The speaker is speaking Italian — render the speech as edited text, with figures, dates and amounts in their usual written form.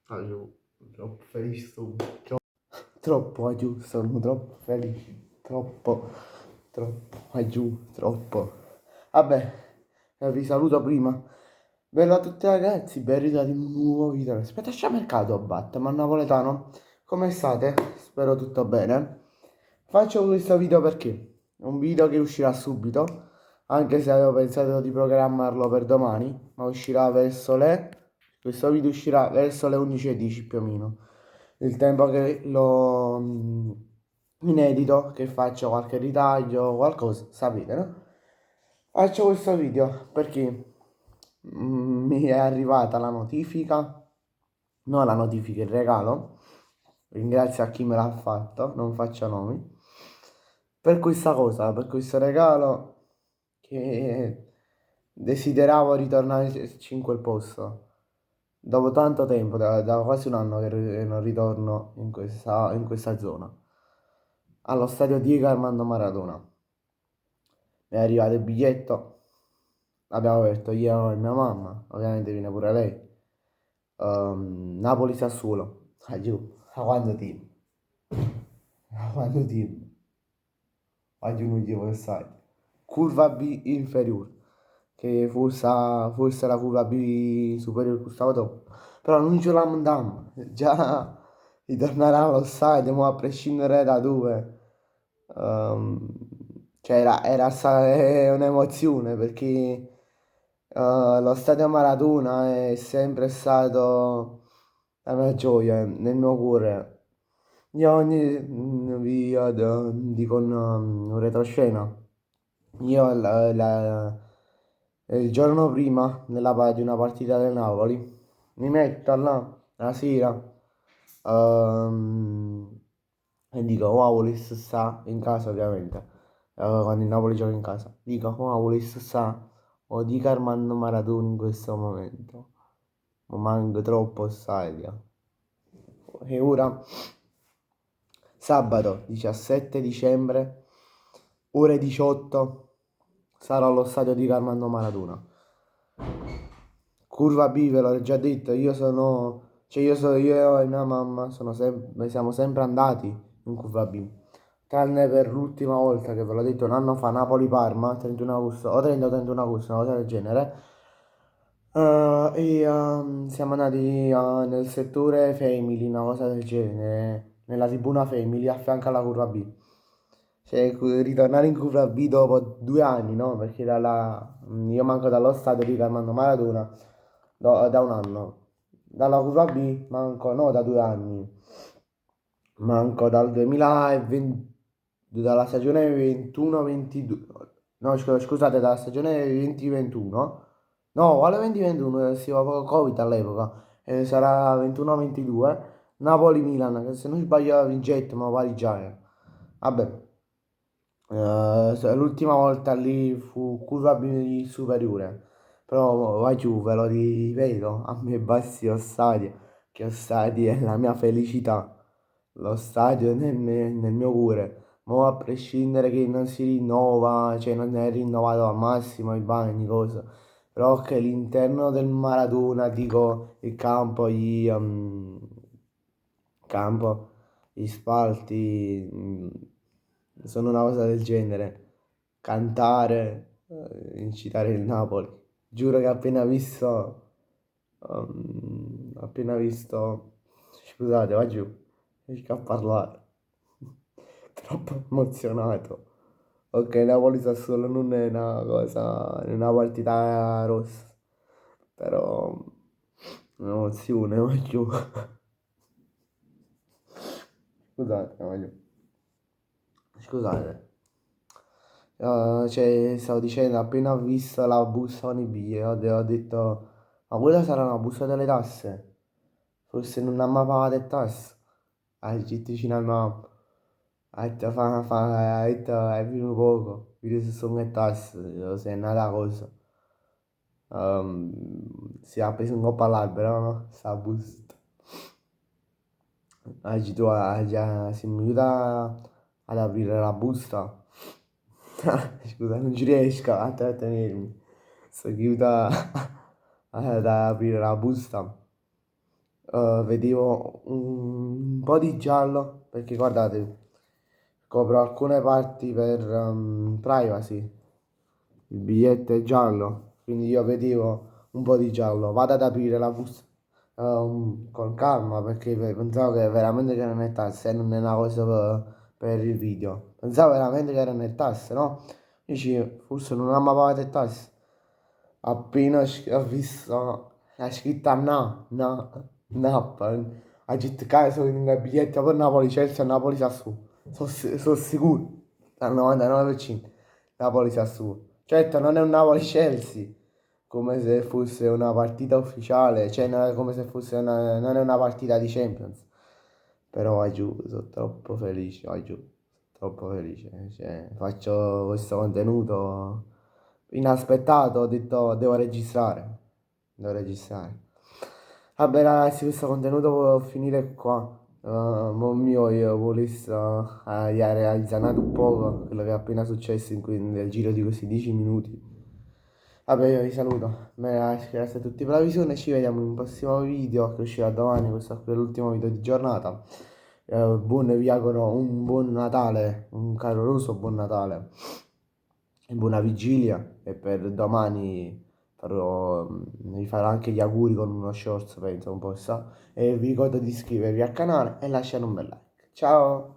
Io troppo felice, troppo giù, sono troppo felice, troppo giù, troppo. Vabbè, vi saluto prima. Bella a tutti ragazzi, ben ritrovati in un nuovo video. Aspetta, c'è mercato a Batman napoletano. Come state? Spero tutto bene. Faccio questo video perché è un video che uscirà subito, anche se avevo pensato di programmarlo per domani, ma uscirà verso le... Questo video uscirà verso le 11:10 più o meno. Il tempo che lo inedito, che faccio qualche ritaglio, qualcosa, sapete, no? Faccio questo video perché mi è arrivata la notifica, no la notifica, il regalo, ringrazio a chi me l'ha fatto, non faccio nomi, per questa cosa, per questo regalo che desideravo ritornarci in quel posto. Dopo tanto tempo, da quasi un anno che non ritorno in questa zona, allo stadio Diego Armando Maradona. Mi è arrivato il biglietto, l'abbiamo aperto io e mia mamma, ovviamente viene pure lei. Napoli-Sassuolo, ah giù, a quando team? A quando team? Oggi non gli vuole stare. Curva B inferiore, che forse la curva B superiore costava troppo. Però non ce la mandammo, già ritornare allo stadio, ma a prescindere da dove. Ehm, cioè è un'emozione perché lo stadio Maradona è sempre stato la mia gioia nel mio cuore. Io ogni via dico un retroscena. Io il giorno prima di una partita del Napoli mi metto là la sera ehm, e dico wow, Ulis sta in casa ovviamente, quando il Napoli gioca in casa. Dico wow, Ulis sta o dico Armando Maradona in questo momento. Ma manco troppo stadio. E ora sabato 17 dicembre, ore 18, sarò allo stadio di Armando Maradona. Curva B, ve l'ho già detto, io e mia mamma siamo sempre andati in curva B. Tranne per l'ultima volta che ve l'ho detto un anno fa, Napoli-Parma, 31 agosto, o 30 o 31 agosto, una cosa del genere. Siamo andati nel settore Family, una cosa del genere, nella tribuna Family a fianco alla curva B. Cioè, ritornare in curva B dopo 2 anni, no? Perché io manco dallo stadio di Armando Maradona da un anno. Dalla curva B manco, no, da 2 anni. Manco dal 2020, dalla stagione 21-22, no scusate, dalla stagione 2021, no, quale 2021, si va poco Covid all'epoca, sarà 21-22, Napoli-Milan, che se non sbaglio vincette, ma pareggiare. Vabbè, l'ultima volta lì fu curva B superiore, però va giù, ve lo ripeto, a me basti lo stadio, che lo stadio è la mia felicità. Lo stadio nel mio cuore, ma a prescindere che non si rinnova, cioè non è rinnovato al massimo i bagni, cosa, però che l'interno del Maradona, dico il campo, campo, gli spalti, sono una cosa del genere. Cantare, incitare il Napoli. Giuro che appena visto, scusate, va giù, riesco a parlare. Troppo emozionato. Ok, Napoli Sassuolo non è una cosa, è una partita rossa, però un'emozione, va giù. Scusate, va giù. Scusate. Cioè, stavo dicendo, appena ho visto la busta con i biglietti, ho detto, ma quella sarà una busta delle tasse? Forse non ha mai pagato le tasse. Ha detto vicino a mamma. Ha detto, ha detto, è venuto poco, vedo se sono le tasse, se è nata cosa. Si è appeso un po' all'albero, no? Sta busta. Ha detto, già, se mi aiuta ad aprire la busta. Scusa, non ci riesco a trattenermi. Sto chiusa ad aprire la busta. vedevo un po' di giallo, perché guardate, copro alcune parti per privacy, il biglietto è giallo, quindi io vedevo un po' di giallo, vado ad aprire la busta con calma perché pensavo che veramente che era nel tasse e non è una cosa per il video, pensavo veramente che era nel tasse, no? Dici, forse non ha mai pagato il tasse. Appena ho visto la scritta no, no, no, ha detto caso in un biglietto per Napoli-Chelsea a Napoli sa su. Sono sicuro, al 99%. Napoli sa su. Certo, non è un Napoli-Chelsea, come se fosse una partita ufficiale, cioè non è come se fosse non è una partita di Champions. Però vai giù, sono troppo felice, vai giù, troppo felice. Cioè, faccio questo contenuto inaspettato, ho detto devo registrare, devo registrare. Vabbè ragazzi, questo contenuto può finire qua. Mo mio io volessi realizzare un poco quello che è appena successo nel giro di questi 10 minuti. Vabbè, io vi saluto. Grazie a tutti per la visione. Ci vediamo in un prossimo video che uscirà domani. Questo è l'ultimo video di giornata. Vi auguro un buon Natale, un caloroso buon Natale e buona vigilia. E per domani vi farò anche gli auguri con uno shorts, penso un po' sa. E vi ricordo di iscrivervi al canale e lasciare un bel like. Ciao!